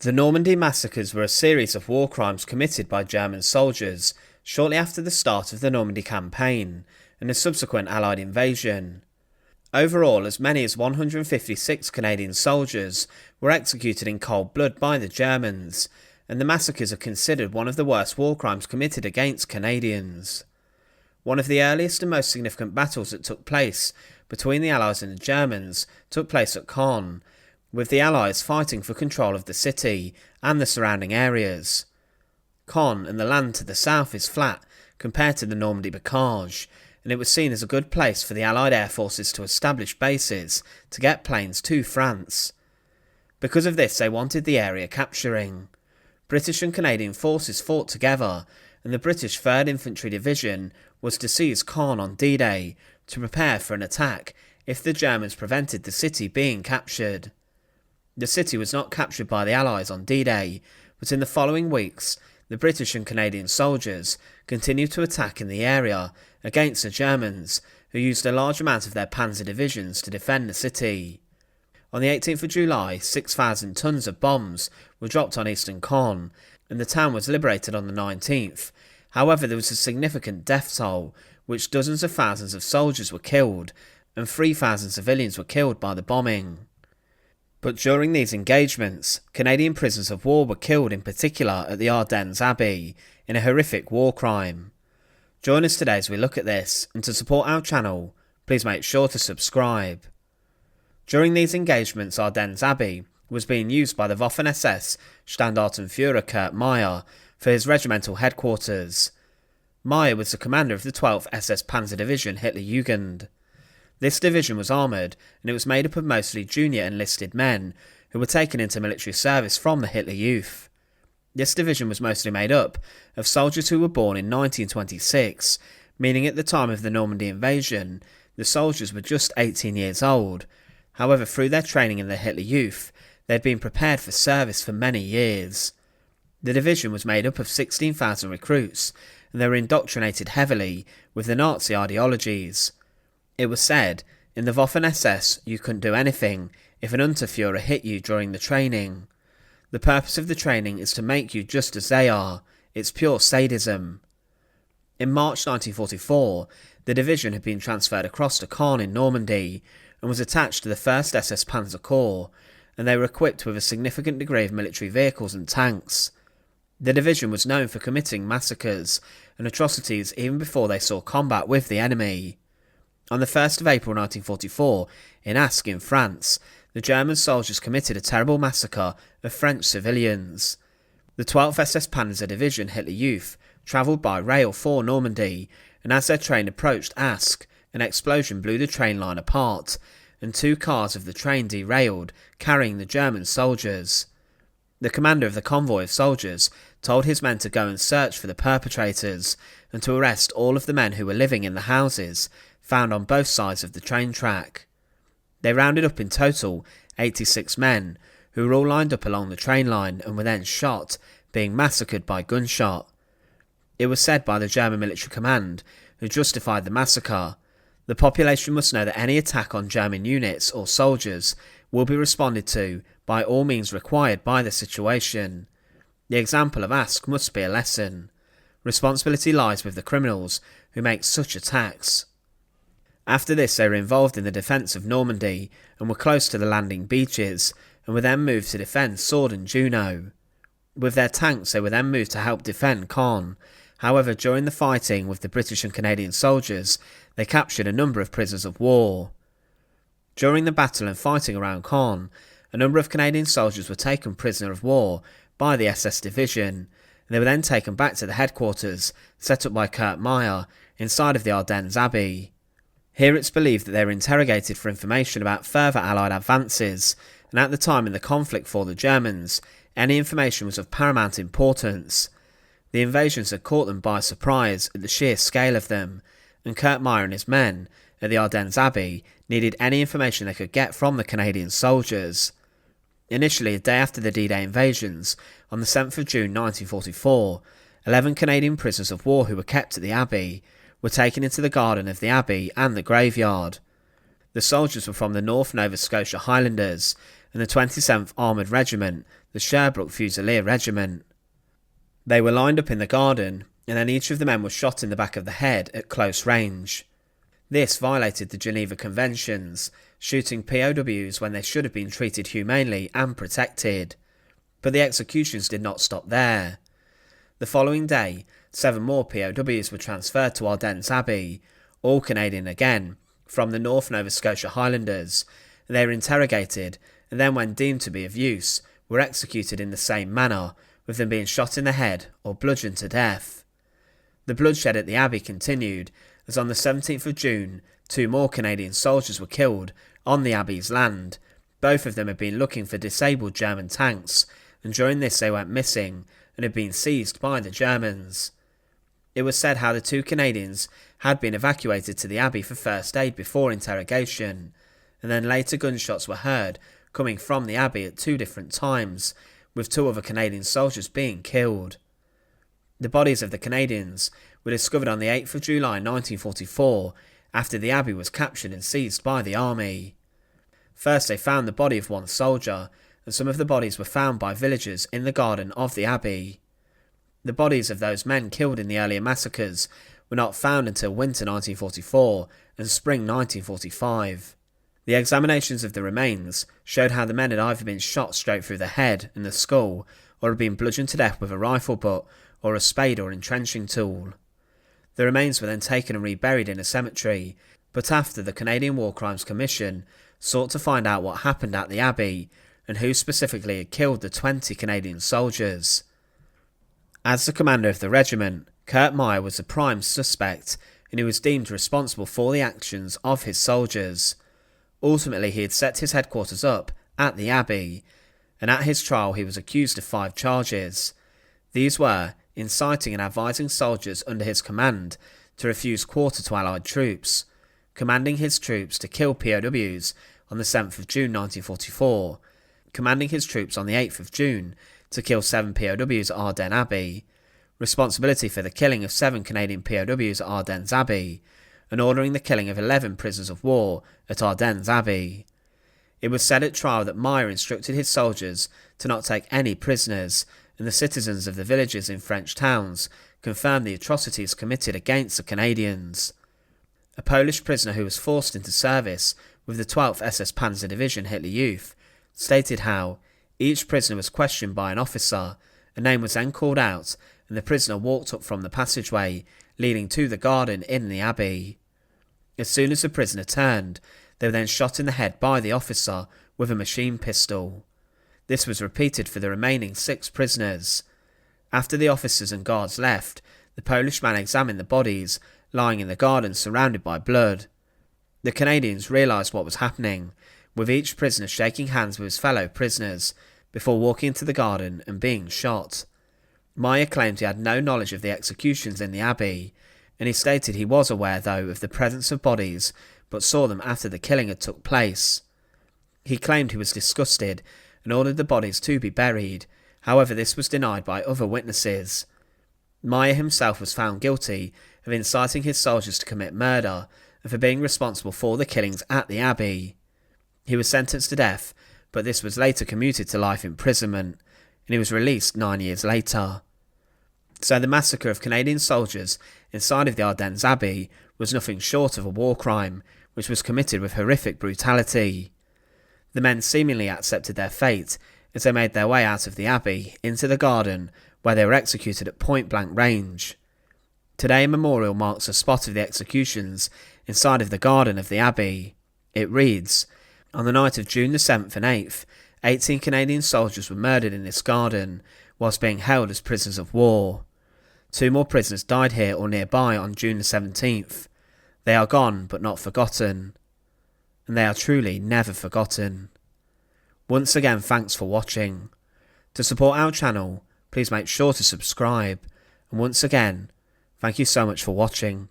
The Normandy Massacres were a series of war crimes committed by German soldiers shortly after the start of the Normandy campaign and the subsequent Allied invasion. Overall, as many as 156 Canadian soldiers were executed in cold blood by the Germans, and the massacres are considered one of the worst war crimes committed against Canadians. One of the earliest and most significant battles that took place between the Allies and the Germans took place at Caen, with the Allies fighting for control of the city and the surrounding areas. Caen and the land to the south is flat compared to the Normandy Massacres, and it was seen as a good place for the Allied air forces to establish bases to get planes to France. Because of this, they wanted the area capturing. British and Canadian forces fought together, and the British 3rd Infantry Division was to seize Caen on D-Day to prepare for an attack if the Germans prevented the city being captured. The city was not captured by the Allies on D-Day, but in the following weeks, the British and Canadian soldiers continued to attack in the area against the Germans, who used a large amount of their panzer divisions to defend the city. On the 18th of July, 6,000 tons of bombs were dropped on eastern Caen, and the town was liberated on the 19th. However, there was a significant death toll, which dozens of thousands of soldiers were killed, and 3,000 civilians were killed by the bombing. But during these engagements, Canadian prisoners of war were killed, in particular at the Ardennes Abbey, in a horrific war crime. Join us today as we look at this, and to support our channel, please make sure to subscribe. During these engagements, Ardennes Abbey was being used by the Waffen-SS Standartenführer Kurt Meyer for his regimental headquarters. Meyer was the commander of the 12th SS Panzer Division Hitlerjugend. This division was armoured, and it was made up of mostly junior enlisted men who were taken into military service from the Hitler Youth. This division was mostly made up of soldiers who were born in 1926, meaning at the time of the Normandy invasion, the soldiers were just 18 years old. However, through their training in the Hitler Youth, they had been prepared for service for many years. The division was made up of 16,000 recruits, and they were indoctrinated heavily with the Nazi ideologies. It was said, in the Waffen-SS you couldn't do anything if an Unterführer hit you during the training. The purpose of the training is to make you just as they are. It's pure sadism. In March 1944, the division had been transferred across to Caen in Normandy and was attached to the 1st SS Panzer Corps, and they were equipped with a significant degree of military vehicles and tanks. The division was known for committing massacres and atrocities even before they saw combat with the enemy. On the 1st of April 1944, in Ascq in France, the German soldiers committed a terrible massacre of French civilians. The 12th SS Panzer Division Hitler Youth travelled by rail for Normandy, and as their train approached Ascq, an explosion blew the train line apart, and 2 cars of the train derailed, carrying the German soldiers. The commander of the convoy of soldiers told his men to go and search for the perpetrators, and to arrest all of the men who were living in the houses found on both sides of the train track. They rounded up in total 86 men, who were all lined up along the train line and were then shot, being massacred by gunshot. It was said by the German military command, who justified the massacre, the population must know that any attack on German units or soldiers will be responded to by all means required by the situation. The example of Ascq must be a lesson. Responsibility lies with the criminals who make such attacks. After this, they were involved in the defence of Normandy and were close to the landing beaches, and were then moved to defend Sword and Juno. With their tanks, they were then moved to help defend Caen. However, during the fighting with the British and Canadian soldiers, they captured a number of prisoners of war. During the battle and fighting around Caen, a number of Canadian soldiers were taken prisoner of war by the SS Division, and they were then taken back to the headquarters set up by Kurt Meyer inside of the Ardennes Abbey. Here it's believed that they were interrogated for information about further Allied advances, and at the time in the conflict for the Germans, any information was of paramount importance. The invasions had caught them by surprise at the sheer scale of them, and Kurt Meyer and his men at the Ardennes Abbey needed any information they could get from the Canadian soldiers. Initially, a day after the D-Day invasions, on the 7th of June 1944, 11 Canadian prisoners of war who were kept at the Abbey were taken into the garden of the Abbey and the graveyard. The soldiers were from the North Nova Scotia Highlanders, and the 27th Armoured Regiment, the Sherbrooke Fusilier Regiment. They were lined up in the garden, and then each of the men was shot in the back of the head at close range. This violated the Geneva Conventions, shooting POWs when they should have been treated humanely and protected. But the executions did not stop there. The following day, 7 more POWs were transferred to Ardennes Abbey, all Canadian again, from the North Nova Scotia Highlanders, and they were interrogated, and then when deemed to be of use, were executed in the same manner, with them being shot in the head or bludgeoned to death. The bloodshed at the Abbey continued, as on the 17th of June, 2 more Canadian soldiers were killed on the Abbey's land. Both of them had been looking for disabled German tanks, and during this they went missing and had been seized by the Germans. It was said how the 2 Canadians had been evacuated to the Abbey for first aid before interrogation, and then later gunshots were heard coming from the Abbey at 2 different times, with 2 other Canadian soldiers being killed. The bodies of the Canadians were discovered on the 8th of July 1944 after the Abbey was captured and seized by the army. First they found the body of 1 soldier, and some of the bodies were found by villagers in the garden of the Abbey. The bodies of those men killed in the earlier massacres were not found until winter 1944 and spring 1945. The examinations of the remains showed how the men had either been shot straight through the head and the skull, or had been bludgeoned to death with a rifle butt or a spade or entrenching tool. The remains were then taken and reburied in a cemetery, but after the Canadian War Crimes Commission sought to find out what happened at the Abbey and who specifically had killed the 20 Canadian soldiers. As the commander of the regiment, Kurt Meyer was the prime suspect, and he was deemed responsible for the actions of his soldiers. Ultimately, he had set his headquarters up at the Abbey, and at his trial he was accused of 5 charges. These were inciting and advising soldiers under his command to refuse quarter to Allied troops, commanding his troops to kill POWs on the 7th of June 1944, commanding his troops on the 8th of June to kill 7 POWs at Ardennes Abbey, responsibility for the killing of 7 Canadian POWs at Ardennes Abbey, and ordering the killing of 11 prisoners of war at Ardennes Abbey. It was said at trial that Meyer instructed his soldiers to not take any prisoners, and the citizens of the villages in French towns confirmed the atrocities committed against the Canadians. A Polish prisoner who was forced into service with the 12th SS Panzer Division Hitler Youth stated how each prisoner was questioned by an officer, a name was then called out, and the prisoner walked up from the passageway leading to the garden in the Abbey. As soon as the prisoner turned, they were then shot in the head by the officer with a machine pistol. This was repeated for the remaining 6 prisoners. After the officers and guards left, the Polish man examined the bodies lying in the garden surrounded by blood. The Canadians realised what was happening, with each prisoner shaking hands with his fellow prisoners before walking into the garden and being shot. Meyer claimed he had no knowledge of the executions in the Abbey, and he stated he was aware though of the presence of bodies but saw them after the killing had took place. He claimed he was disgusted and ordered the bodies to be buried, however this was denied by other witnesses. Meyer himself was found guilty of inciting his soldiers to commit murder and for being responsible for the killings at the Abbey. He was sentenced to death, but this was later commuted to life imprisonment, and he was released 9 years later. So the massacre of Canadian soldiers inside of the Ardennes Abbey was nothing short of a war crime, which was committed with horrific brutality. The men seemingly accepted their fate as they made their way out of the Abbey into the garden where they were executed at point-blank range. Today a memorial marks the spot of the executions inside of the garden of the Abbey. It reads, "On the night of June the 7th and 8th, 18 Canadian soldiers were murdered in this garden whilst being held as prisoners of war. 2 more prisoners died here or nearby on June the 17th. They are gone but not forgotten. And they are truly never forgotten." Once again, thanks for watching. To support our channel, please make sure to subscribe. And once again, thank you so much for watching.